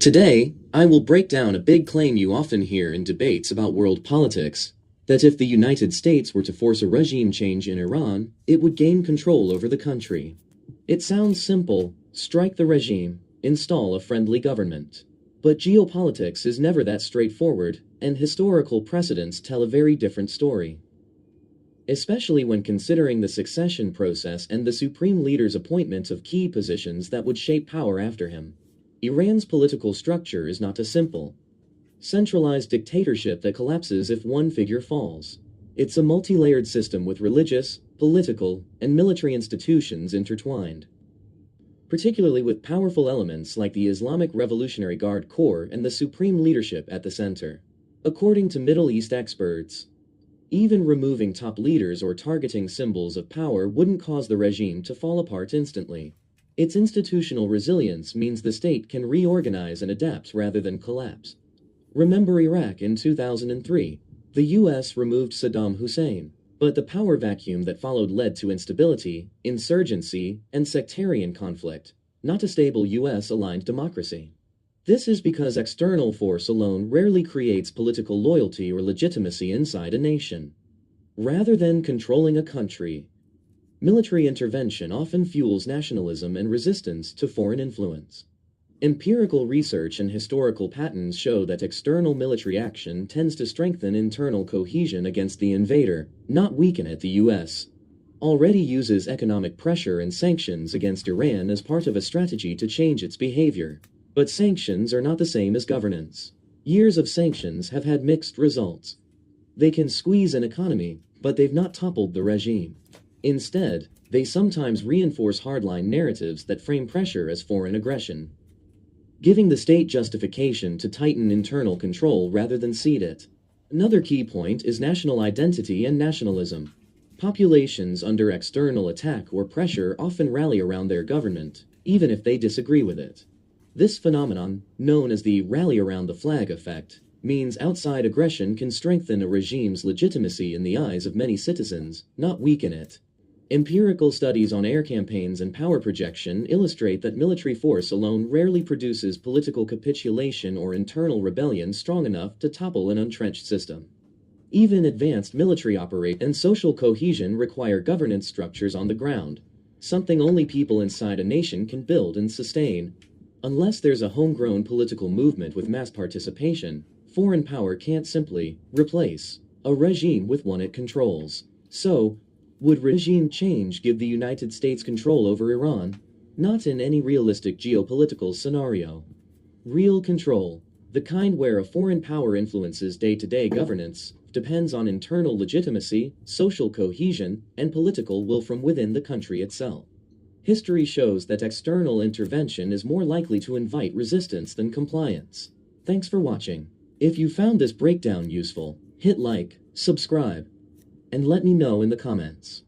Today, I will break down a big claim you often hear in debates about world politics, that if the United States were to force a regime change in Iran, it would gain control over the country. It sounds simple: strike the regime, install a friendly government. But geopolitics is never that straightforward, and historical precedents tell a very different story. Especially when considering the succession process and the supreme leader's appointment of key positions that would shape power after him. Iran's political structure is not a simple, centralized dictatorship that collapses if one figure falls. It's a multi-layered system with religious, political, and military institutions intertwined, particularly with powerful elements like the Islamic Revolutionary Guard Corps and the supreme leadership at the center. According to Middle East experts, even removing top leaders or targeting symbols of power wouldn't cause the regime to fall apart instantly. Its institutional resilience means the state can reorganize and adapt rather than collapse. Remember Iraq in 2003. The US removed Saddam Hussein, but the power vacuum that followed led to instability, insurgency, and sectarian conflict, not a stable US-aligned democracy. This is because external force alone rarely creates political loyalty or legitimacy inside a nation. Rather than controlling a country, military intervention often fuels nationalism and resistance to foreign influence. Empirical research and historical patterns show that external military action tends to strengthen internal cohesion against the invader, not weaken it. The US already uses economic pressure and sanctions against Iran as part of a strategy to change its behavior. But sanctions are not the same as governance. Years of sanctions have had mixed results. They can squeeze an economy, but they've not toppled the regime. Instead, they sometimes reinforce hardline narratives that frame pressure as foreign aggression, giving the state justification to tighten internal control rather than cede it. Another key point is national identity and nationalism. Populations under external attack or pressure often rally around their government, even if they disagree with it. This phenomenon, known as the rally around the flag effect, means outside aggression can strengthen a regime's legitimacy in the eyes of many citizens, not weaken it. Empirical studies on air campaigns and power projection illustrate that military force alone rarely produces political capitulation or internal rebellion strong enough to topple an entrenched system. Even advanced military operation and social cohesion require governance structures on the ground, something only people inside a nation can build and sustain. Unless there's a homegrown political movement with mass participation, foreign power can't simply replace a regime with one it controls. So, would regime change give the United States control over Iran? Not in any realistic geopolitical scenario. Real control, the kind where a foreign power influences day-to-day governance, depends on internal legitimacy, social cohesion, and political will from within the country itself. History shows that external intervention is more likely to invite resistance than compliance. Thanks for watching. If you found this breakdown useful, hit like, subscribe, and let me know in the comments.